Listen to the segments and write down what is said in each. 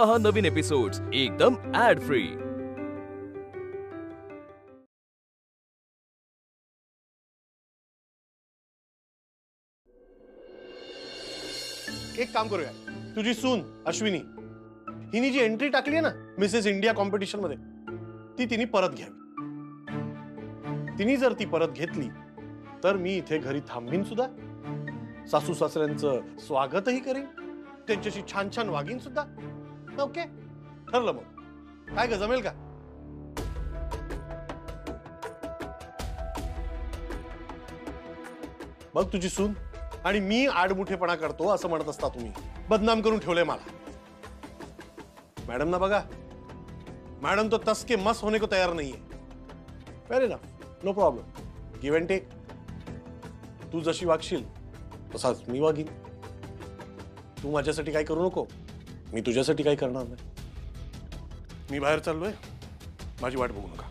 पहा नवीन एपिसोड्स एकदम add free. एक काम करूया, तुझी सून अश्विनी हिने जी एंट्री टाकली आहे ना मिसेस इंडिया कॉम्पिटिशन मध्ये, ती तिने परत घ्यावी। तिने जर ती परत घेतली तर मी इथे घरी थांबीन सुद्धा, सासू सासऱ्यांचं स्वागतही करीन, त्यांच्याशी छान छान वागीन सुद्धा। ओके, ठरलं मग। काय ग, जमेल का? बघ तुझी सून आणि मी आडमुठेपणा करतो असं म्हणत असता तुम्ही, बदनाम करून ठेवले मला। मैडम ना बघा, मैडम तो तस के मस होने को तैयार नहीं है। Fair enough, no problem, give and take. तू जशी वागशील तसाच मी वागीन। तू माझ्यासाठी काय करू नको, मी तुझ्यासाठी काय करणार नाही। मी बाहेर चाललोय, माझी वाट बघू नका।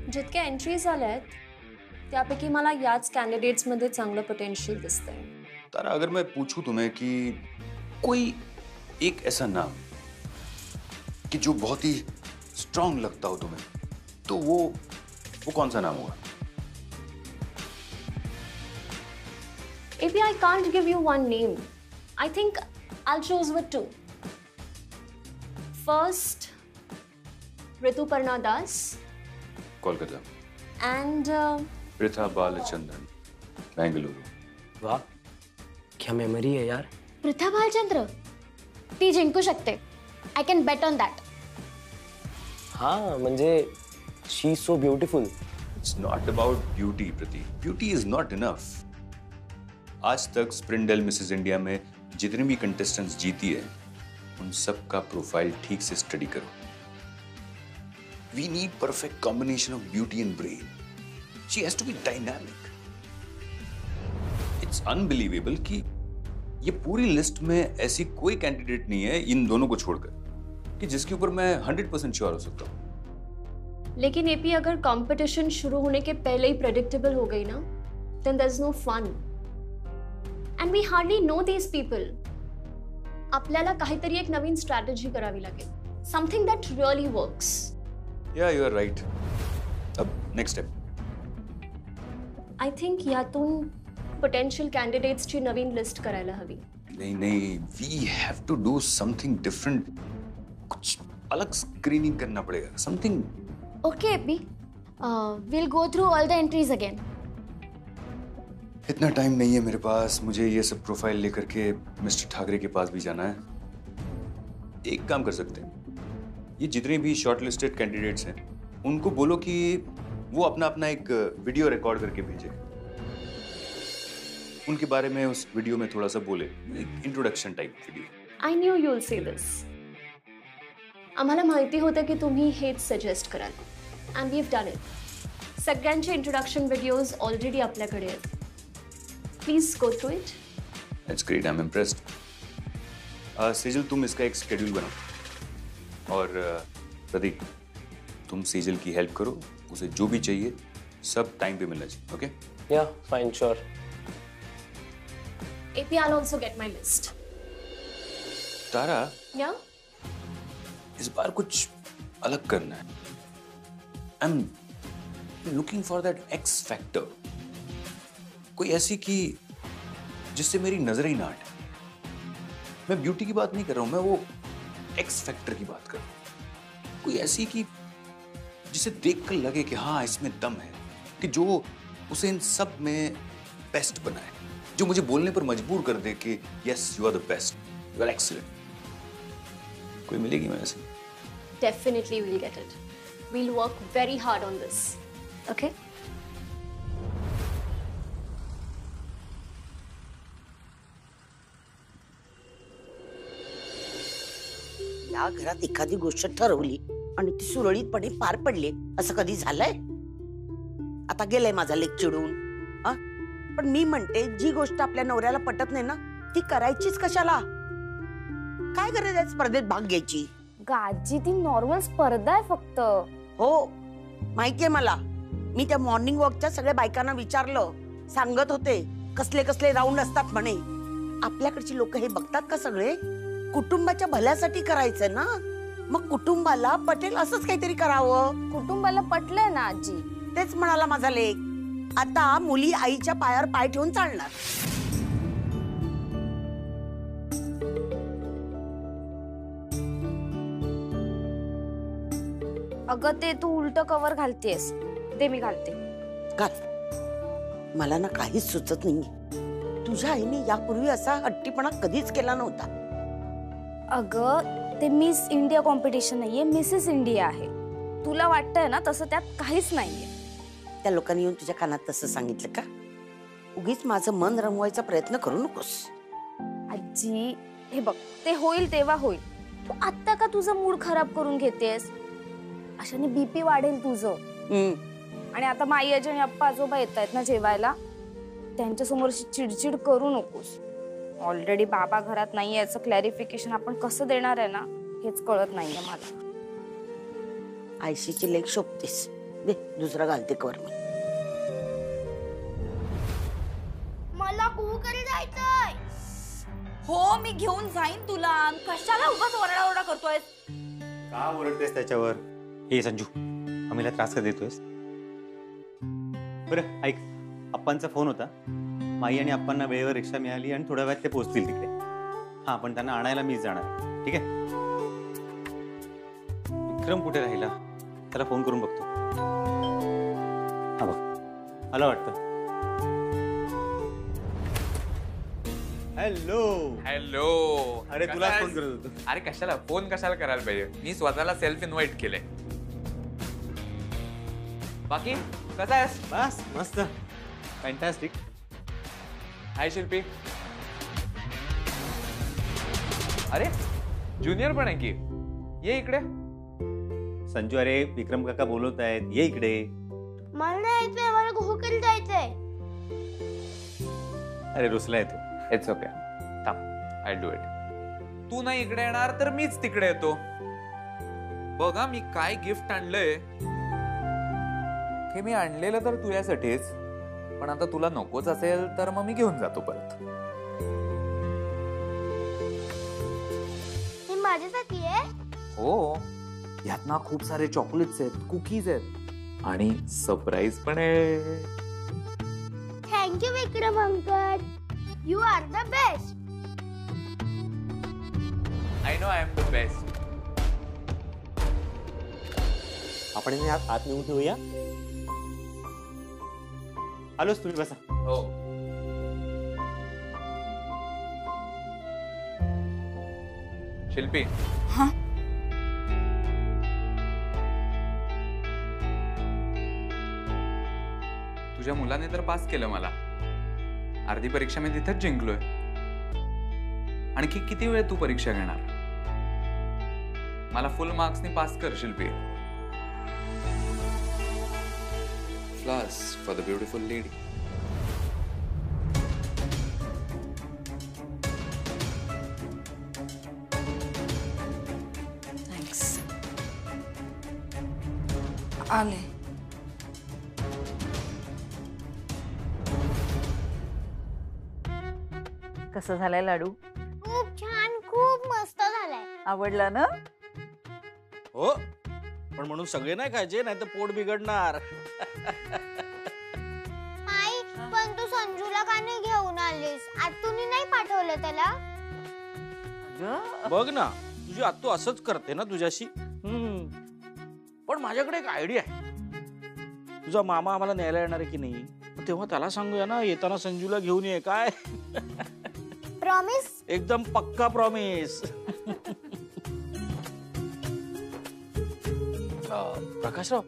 जितके एंट्रीज आल्यात त्यापैकी मला याच कैंडिडेट्स मध्ये चांगलं पोटेंशियल दिसतंय। तारा, अगर मैं पूछूं तुम्हें कि कोई एक ऐसा नाम कि जो बहुत ही स्ट्रॉन्ग लगता हो तुम्हें, तो वो कौन सा नाम होगा? Maybe I can't give you one name. I think I'll choose with two. First, Rituparna Das. Kolkata. And Pritha Balachandran, Bengaluru. वाह, क्या मेमरी है यार। पृथा बालचंद्र, ती जिंकू शकते। I can bet on that. हाँ, म्हणजे she is so beautiful. It's not about beauty, प्रति। Beauty is not enough. आज तक स्प्रिंगडेल मिसेस इंडिया में जितने भी कंटेस्टेंट्स जीती है, उन सब का प्रोफाइल ठीक से स्टडी करो। We need perfect combination of beauty and brain. She has to be dynamic. It's unbelievable कि ये पूरी लिस्ट में ऐसी कोई कैंडिडेट नहीं है इन दोनों को छोड़कर कि जिसके ऊपर मैं 100% श्योर हो सकता हूँ। लेकिन एपी, अगर कंपटीशन शुरू होने के पहले ही प्रेडिक्टेबल हो गई ना, then there's no fun. And we hardly know these people. आपल्याला काहीतरी एक नवीन स्ट्रॅटेजी करावी लागेल. Something that really works. Yeah, you are right. अब next step. I think यातून potential candidates ची नवीन लिस्ट करायला हवी. नहीं, we have to do something different. कुछ अलग स्क्रीनिंग करना पड़ेगा. Something. Okay, Epi. We'll go through all the entries again. इतना टाइम नहीं है मेरे पास, मुझे ये सब प्रोफाइल लेकर के मिस्टर ठाकरे के पास भी जाना है। एक काम कर सकते हैं, ये जितने भी शॉर्टलिस्टेड कैंडिडेट्स हैं, उनको बोलो कि वो अपना अपना एक वीडियो रिकॉर्ड करके भेजे, उनके बारे में उस वीडियो में थोड़ा सा बोले, एक introduction type video. I knew you'll say this. आम्हाला माहिती होतं की तुम्ही हेच सजेस्ट कराल, and we've done it. सगळ्यांचे इंट्रोडक्शन व्हिडिओज ऑलरेडी आपल्याकडे आहेत. Please go through it. That's great, I'm impressed. Sejal, तुम इसका एक शेड्यूल बनाओ, और प्रदीप, तुम सेजल की हेल्प करो, उसे जो भी चाहिए सब टाइम पे मिलना चाहिए। ओके? या fine, sure. AP, I'll also get my list. Tara, Yeah? इस बार कुछ अलग करना है। I'm looking for that X factor. कोई ऐसी कि जिससे मेरी नजरें ही ना हटे। मैं ब्यूटी की बात नहीं कर रहा हूं, मैं वो एक्स फैक्टर की बात कर रहा हूं। कोई ऐसी कि जिसे देखकर लगे कि हाँ, इसमें दम है, कि जो उसे इन सब में बेस्ट बनाए, जो मुझे बोलने पर मजबूर कर दे कि yes, you are the best, you are excellent. कोई मिलेगी मैं ऐसी? Definitely we'll get it. We'll work very hard on this. Okay? या घरात एखादी गोष्ट ठरवली आणि ती सुरळीतपणे पार पडली असं कधी झालंय? आता गेलंय माझा लेक चिडून. पण मी म्हणते, जी गोष्ट आपल्या नवऱ्याला पटत नाही ना, ती करायचीच कशाला? काय गरज आहे स्पर्धेत भाग घ्यायची? गाजी ती नॉर्मल स्पर्धा आहे फक्त. हो माहितीये मला. मी त्या मॉर्निंग वॉकच्या सगळ्या बायकांना विचारलं, सांगत होते कसले कसले राऊंड असतात म्हणे. आपल्याकडची लोक हे बघतात का सगळे? कुटुंबाच्या भल्यासाठी करायचं ना, मग कुटुंबाला पटेल असंच काहीतरी करावं. कुटुंबाला पटलंय ना आजी. तेच म्हणाला माझा लेक. आता मुली आईच्या पायावर पाय ठेवून चालणार. अगं ते तू उलट कवर घालतेस, ते मी घालते. घाल. मला ना काहीच सुचत नाहीये. तुझ्या आईने यापूर्वी असा हट्टीपणा कधीच केला नव्हता. अगं ते मिस इंडिया कॉम्पिटिशन नाहीये, मिसेस इंडिया आहे. तुला वाटतंय ना तसं त्यात काहीच नाहीये. त्या लोकांनी येऊन तुझ्या कानात तसं सांगितलं का? उगीच माझं मन रमवायचा प्रयत्न करू नकोस. आजी हे बघ, ते होईल तेव्हा होईल. तू आत्ता का तुझा मूड खराब करून घेतेस? अशाने बीपी वाढेल तुझं. आणि आता माई आजी आणि आप्पा आजोबा येत आहेत ना जेवायला, त्यांच्या समोर चिडचिड करू नकोस. ऑलरेडी बाबा घरात नाही याचं क्लॅरिफिकेशन आपण कसं देणार आहे ना हेच कळत नाहीये मला. आयशीची लेक शोभतेस. दे दुसरा घालते कवर मी. मला कुहूकडे जायचंय. हो मी घेऊन जाईन तुला. कशाला उगाच ओरडाओरडा करतोय? का ओरडतेस त्याच्यावर? हे संजू, आम्हाला त्रास का देतोयस? बरं ऐक, अप्पांचा फोन होता. माई आणि अप्पांना वेळेवर रिक्षा मिळाली आणि थोड्या वेळात ते पोहोचतील तिकडे. हा पण त्यांना आणायला मीच जाणार. ठीक आहे? विक्रम कुठे राहिला? त्याला फोन करून बघतो. हा बघ आला वाटतं. Hello hello. अरे तुला फोन करत होतो. अरे कशाला फोन कशाला करायला पाहिजे? मी स्वतःला सेल्फ इन्व्हाइट केलंय. बाकी कसा आहेस? बस मस्त, फॅन्टॅस्टिक. हाय शिल्पी. अरे ज्युनियर पण आहे की. ये इकडे. संजू अरे विक्रम काका बोलत आहेत, ये इकडे. मला नाही यायचंय, मला कुहूकडे जायचंय. अरे रुसलाय तू. It's okay. थांब, आय डू इट. तू नाही इकडे येणार तर मीच तिकडे येतो. बघा मी काय गिफ्ट आणलंय. हे मी आणलेलं तर तुझ्यासाठीच, पण आता तुला नकोच असेल तर मग मी घेऊन जातो परत. हे माझ्यासाठी आहे? हो, यात ना खूप सारे चॉकलेट्स आहेत, कुकीज आहेत आणि सरप्राईज पण आहे. Thank you Vikram uncle. You are the best. I know I am the best. आपण आत नेऊन ठेवूया. आलोच, तुम्ही बसा. हो. शिल्पी. हा? तुझ्या मुलाने तर पास केलं मला. अर्धी परीक्षा मी तिथेच जिंकलोय. आणखी किती वेळ तू परीक्षा घेणार? मला फुल मार्क्सनी पास कर शिल्पी. Flowers for the beautiful lady. Thanks. आले. कसं झालाय लाडू? खूप छान, खूप मस्त झालाय. आवडला ना? हो, पण म्हणून सगळे नाही खायचे, नाही तर पोट बिघडणार. माई, पण तू संजूला का नाही घेऊन आलीस? आत्तूनी नाही पाठवलं त्याला? बघ ना, तुझी आत्तू असंच करते ना तुझ्याशी. पण माझ्याकडे एक आयडिया आहे. तुझा मामा आम्हाला न्यायला येणार आहे की नाही, तेव्हा त्याला सांगूया ना येताना संजूला घेऊन ये. काय प्रॉमिस? एकदम पक्का प्रॉमिस. प्रकाशराव,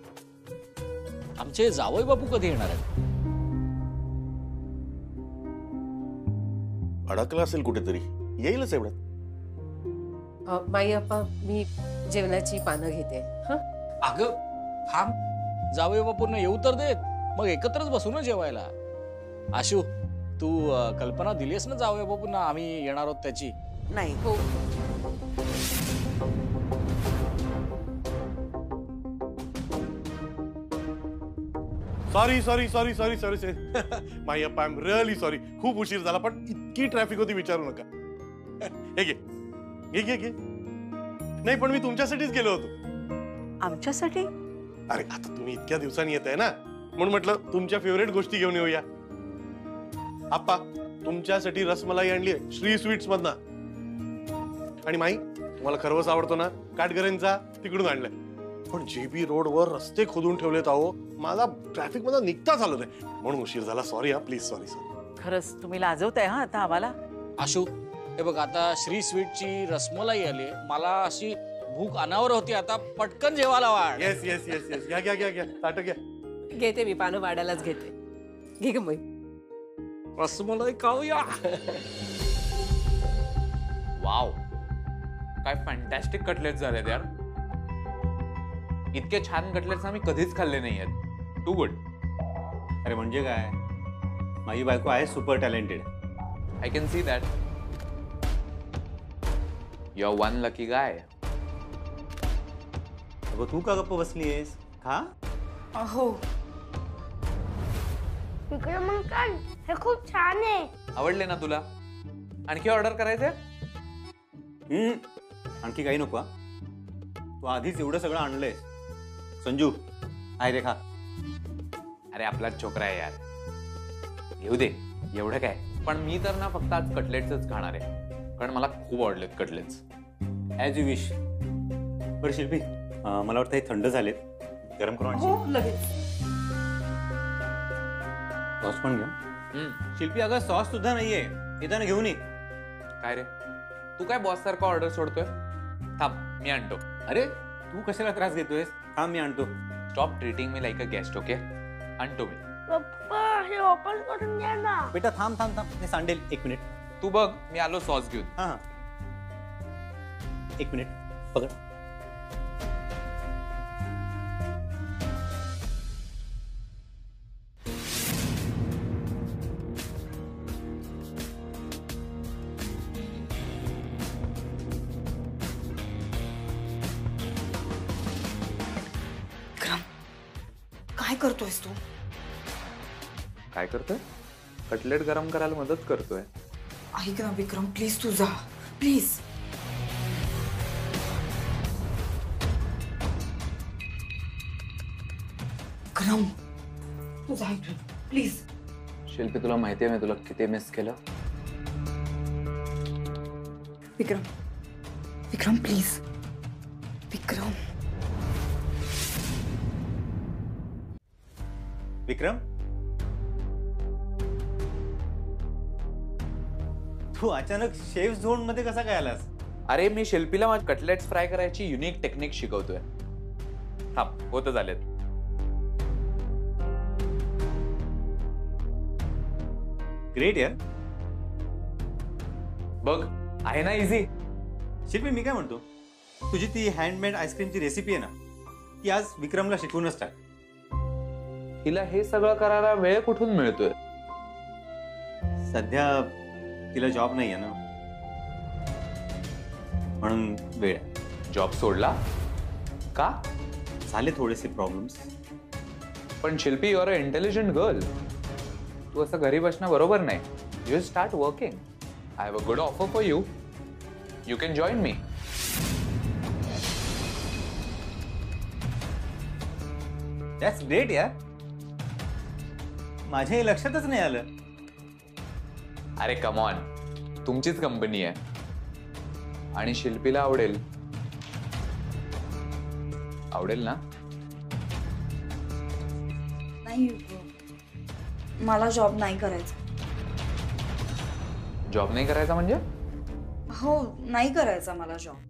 आमचे जावई बापू कधी येणार आहेत? अडकला असेल कुठेतरी, येईलच एवढ्यात. माई अप्पा, मी जेवणाची पानं घेते. अगं थांब, जावई बापूंना येऊ तर देत, मग एकत्रच बसू ना जेवायला. आशू, तू कल्पना दिलीस ना जावई बापूंना आम्ही येणार आहोत त्याची? नाही. हो, sorry sorry sorry sorry sorry my Appa, I am really sorry. खूप उशीर झाला, पण इतकी ट्रॅफिक होती विचारू नका. हे घे घे घे घे. नाही पण मी तुमच्यासाठीच गेलो होतो. आमच्यासाठी? अरे आता तुम्ही इतक्या दिवसांनी येत आहे ना, म्हणून म्हटलं तुमच्या फेवरेट गोष्टी घेऊन येऊया. आप्पा तुमच्यासाठी रसमलाई आणली आहे श्री स्वीट्स मधनं. आणि माई तुम्हाला खरवस आवडतो ना, काटकरेंचा, तिकडून आणलाय. पण जेबी रोडवर रस्ते खोदून ठेवलेत अहो, मला ट्रॅफिक मध्ये निघताच आलं नाही, म्हणून उशीर झाला. सॉरी हा, प्लीज सॉरी सॉरी. खरंच तुम्ही लाजवताय हा आता आम्हाला. आशू हे बघ, आता श्री स्वीटची रसमलाई आली. मला अशी भूक अनावर होती, आता पटकन जेवायला वाढ. येस येस येस येस, घ्या घ्या घ्या घ्या, ताट घ्या. घेते मी, पानं वाढायलाच घेते. घे ग मग रसमलाई खाऊया. वाव, काय फॅन्टॅस्टिक कटलेट्स झालेत यार. इतके छान कटलेट्स आम्ही कधीच खाल्ले नाहीयेत. Too good. अरे म्हणजे काय, माझी बायको आहे super talented. I can see that. You are one lucky guy. अगं तू का गप्प बसलीयस? खा. अहो विक्रम अंकल, हे खूप छान आहे. आवडले ना तुला? आणखी ऑर्डर करायचे? आणखी काही नको. तू आधीच एवढं सगळं आणलंय. संजू आहे रे, खा. अरे आपलाच छोकरा आहे यार, येऊ दे. एवढं काय. पण मी तर ना फक्त आज कटलेट्सच खाणार आहे, कारण मला खूप आवडलेत कटलेट्स. As you wish. बरं शिल्पी, मला वाटतं हे थंड झालेत, गरम करून आणशील? लगेच. सॉस पण घ्या. शिल्पी अगं सॉस सुद्धा नाहीये, येताना घेऊन ये. काय रे, तू काय बॉस सारखा ऑर्डर सोडतोय? थांब मी आणतो. अरे तू कशाला त्रास घेतोयस? थांब मी आणतो. Stop treating me like a guest. Okay, आणतो मी. पप्पा हे ओपन करून द्या ना. बेटा थांब थांब थांब, मी सांडेल. एक मिनिट. तू बघ, मी आलो सॉस घेऊन. हा, एक मिनिट पकड. काय करतोयस तू? काय करतोय? कटलेट गरम करायला मदत करतोय. ऐक ना विक्रम, प्लीज तू जा, प्लीज. विक्रम तू जा इथून, प्लीज. शिल्पी तुला माहितीये मी तुला किती मिस केलं. विक्रम, विक्रम प्लीज. विक्रम. विक्रम, तू अचानक शेफ झोन मध्ये कसा काय आलास? अरे मी शिल्पीला माझ्या कटलेट्स फ्राय करायची युनिक टेक्निक शिकवतोय. थांब, होत झालेत. ग्रेट यार. बघ, आहे ना इझी. शिल्पी मी काय म्हणतो, तुझी ती हँडमेड आईस्क्रीमची रेसिपी आहे ना, ती आज विक्रमला शिकवूनच टाक. तिला हे सगळं करायला वेळ कुठून मिळतोय? सध्या तिला जॉब नाहीये ना, म्हणून वेळ. जॉब सोडला का? झाले थोडेसे प्रॉब्लेम्स. पण Shilpi, you are a intelligent girl. तू असं घरी बसणं बरोबर नाही. You start working. I have a good offer for you. You can join me. That's great यार. माझ्या हे लक्षातच नाही आलं. अरे कम ऑन, तुमचीच कंपनी आहे आणि शिल्पीला आवडेल. आवडेल ना? नाही, मला जॉब नाही करायचा. जॉब नाही करायचा म्हणजे? हो, नाही करायचा मला जॉब.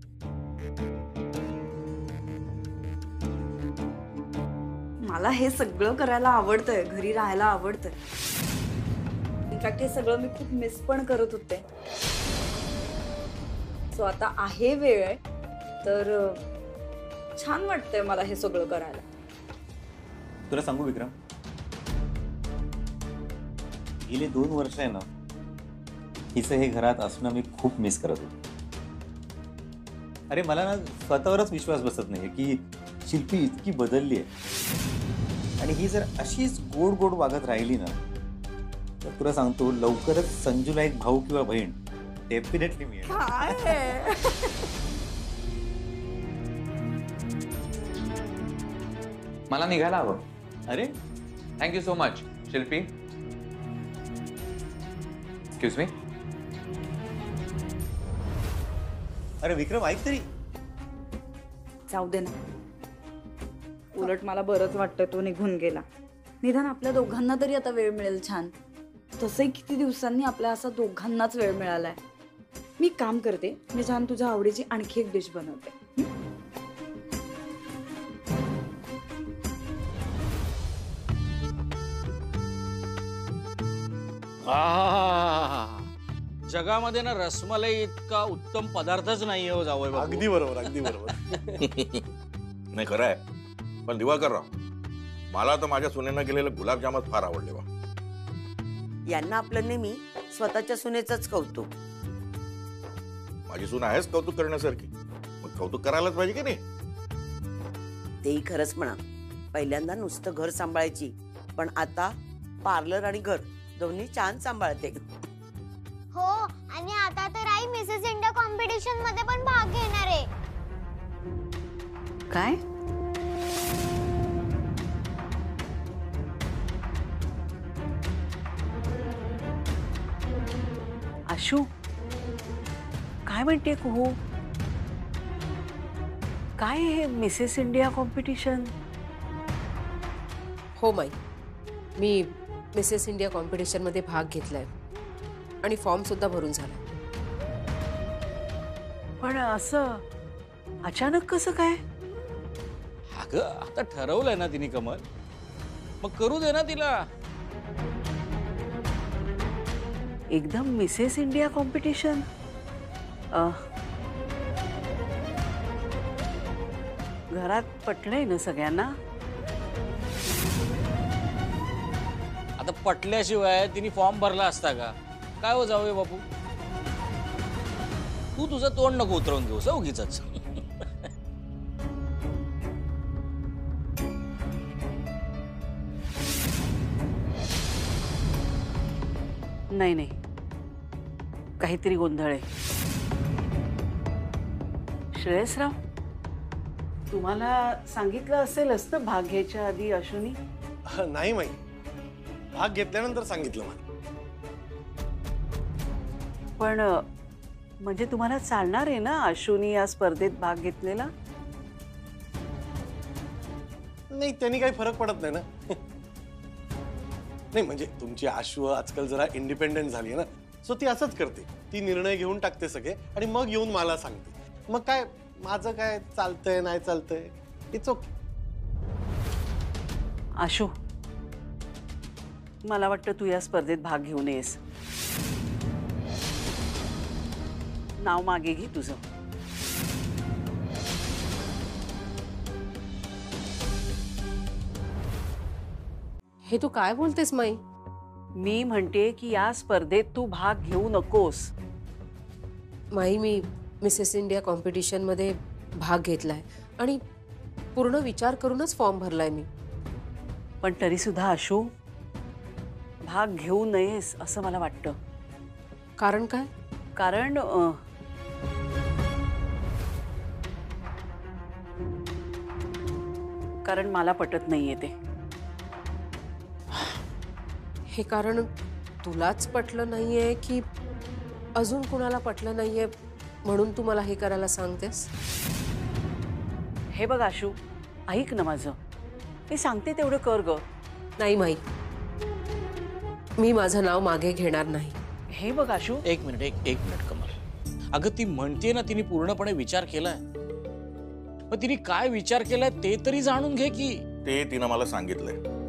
मला हे सगळं करायला आवडतंय, घरी राहायला आवडतंय. इनफॅक्ट हे सगळं मी खूप मिस पण करत होते. सो आता आहे वेळ, तर छान वाटतंय मला हे सगळं करायला. तुला सांगू विक्रम, गेले 2 वर्ष आहे ना, हिचं हे घरात असणं मी खूप मिस करत होतो. अरे मला ना स्वतःवरच विश्वास बसत नाहीये की शिल्पी इतकी बदलली आहे. आणि ही जर अशीच गोड गोड वागत राहिली ना तर तुला सांगतो लवकरच संजूला एक भाऊ किंवा बहीण डेफिनेटली मिळेल. मला निघायला हवं. अरे thank you so much Shilpi. Excuse me. अरे विक्रम ऐक तरी. जाऊ दे ना. उलट मला बरंच वाटतं तो निघून गेला. निदान आपल्या दोघांना तरी आता वेळ मिळेल छान. तसंही किती दिवसांनी आपल्या असा दोघांनाच वेळ मिळालाय. मी काम करते, मी छान तुझ्या आवडीची आणखी एक डिश बनवते. जगामध्ये ना रसमलाई इतका उत्तम पदार्थच नाही हो जावई बापू. अगदी बरोबर, अगदी बरोबर. नाही खरं आहे. पण दिवाकरराव, मला तर माझ्या सुनेनं केलेलं गुलाबजामच फार आवडले बा. यांना आपलं नेहमी स्वतःच्या सुनेचंच कौतुक. माझी सून आहेच कौतुक करण्यासारखी, मग कौतुक करायलाच पाहिजे की नाही. तेही खरंच म्हणा. पहिल्यांदा नुसतं घर सांभाळायची, पण आता पार्लर आणि घर दोन्ही छान सांभाळते. हो, आणि आता तर आई मिसेस इंडिया कॉम्पिटिशन मध्ये पण भाग घेणार आहे. काय? आशू काय म्हणते कुहू? काय हे मिसेस इंडिया कॉम्पिटिशन? हो माई, मी मिसेस इंडिया कॉम्पिटिशन मध्ये भाग घेतलाय आणि फॉर्म सुद्धा भरून झाला. पण असं अचानक कसं काय? अगं आता ठरवलंय ना तिने कमल, मग करू दे ना तिला. एकदम मिसेस इंडिया कॉम्पिटिशन? घरात पटलंय ना सगळ्यांना? आता पटल्याशिवाय तिने फॉर्म भरला असता का? काय हो जावई बापू, तू तुझं तोंड नको उतरवून घेऊस उगीच. नाही नाही, काहीतरी गोंधळ आहे. श्रेयसराव, तुम्हाला सांगितलं असेलच ना भाग घ्यायच्या आधी आशूनी? नाही माई, भाग घेतल्यानंतर सांगितलं मला. पण म्हणजे तुम्हाला चालणार आहे ना आशूनी या स्पर्धेत भाग घेतलेला? नाही, त्यांनी काही फरक पडत नाही ना. नाही म्हणजे तुमची आशू आजकाल जरा इंडिपेंडेंट झाली आहे ना, सो ती असंच करते. ती निर्णय घेऊन टाकते सगळे आणि मग येऊन मला सांगते. मग काय माझं काय चालतंय नाही चालतंय, इट्स ओके. आशू, मला वाटतं तू या स्पर्धेत भाग घेऊ नयेस. नाव मागे घे तुझं. हे तू काय बोलतेस माई? मी म्हणते की या स्पर्धेत तू भाग घेऊ नकोस. माई, मी मिसेस इंडिया कॉम्पिटिशन मध्ये भाग घेतलाय आणि पूर्ण विचार करूनच फॉर्म भरलाय मी. पण तरी सुद्धा आशू, भाग घेऊ नयेस असं मला वाटतं. कारण काय? कारण मला पटत नाहीये ते. हे कारण तुलाच पटलं नाहीये की अजून कुणाला पटलं नाहीये म्हणून तू मला हे करायला सांगतेस? हे बघ आशू, ऐक ना माझं. मी सांगते तेवढं कर ग. नाही माई, मी माझं नाव मागे घेणार नाही. हे बघ आशू, एक मिनिट कमल. अगं ती म्हणते ना तिने पूर्णपणे विचार केलाय. मग तिने काय विचार केलाय ते तरी जाणून घे की. ते तिनं मला सांगितलंय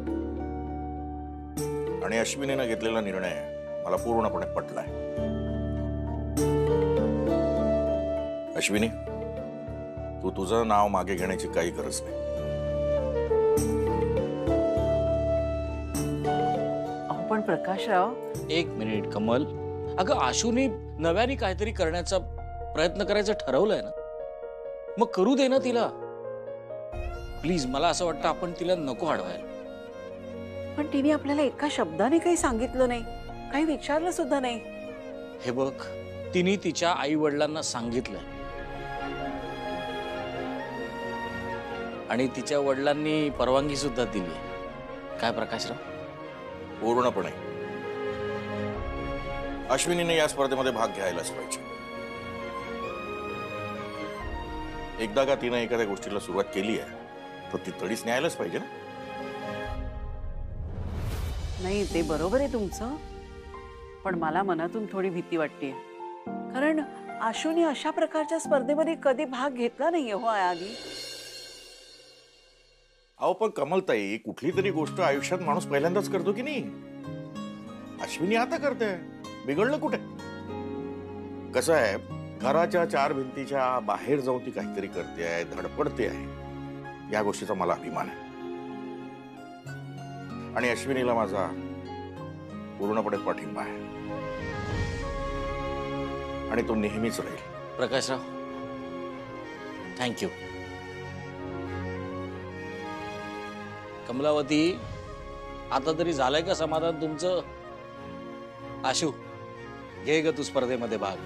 आणि अश्विनीनं घेतलेला निर्णय मला पूर्णपणे पटलाय. अश्विनी, तू तुझं नाव मागे घेण्याची काही गरज नाही. पण प्रकाशराव, एक मिनिट कमल. अगं आशूने नव्याने काहीतरी करण्याचा प्रयत्न करायचं ठरवलंय ना, मग करू दे ना तिला. प्लीज, मला असं वाटतं आपण तिला नको अडवायला. पण तिने आपल्याला एका शब्दाने काही सांगितलं नाही, काही विचारलं सुद्धा नाही. हे बघ, तिने तिच्या आई वडिलांना सांगितलंय आणि तिच्या वडिलांनी परवानगी सुद्धा दिली. काय प्रकाशराव? पूर्णपणे. अश्विनीने या स्पर्धेमध्ये भाग घ्यायलाच पाहिजे. एकदा का तिने एखाद्या गोष्टीला सुरुवात केली आहे तर ती तडीच न्यायलाच पाहिजे ना. नाही, ते बरोबर आहे तुमचं, पण मला मनातून थोडी भीती वाटते. कारण आशूने अशा प्रकारच्या स्पर्धेमध्ये कधी भाग घेतला नाहीये हो आधी. अहो पण कमलताई, कुठली तरी गोष्ट आयुष्यात माणूस पहिल्यांदाच करतो की नाही. अश्विनी आता करते, बिघडलं कुठे? कसं आहे, घराच्या चार भिंतीच्या बाहेर जाऊन ती काहीतरी करते आहे, धडपडते आहे, या गोष्टीचा मला अभिमान आहे. आणि अश्विनीला माझा पूर्णपणे पाठिंबा आहे आणि तो नेहमीच राहील. प्रकाशराव, थँक्यू. कमलावती, आता तरी झालंय का समाधान तुमचं? आशू, घे ग तू स्पर्धेमध्ये भाग.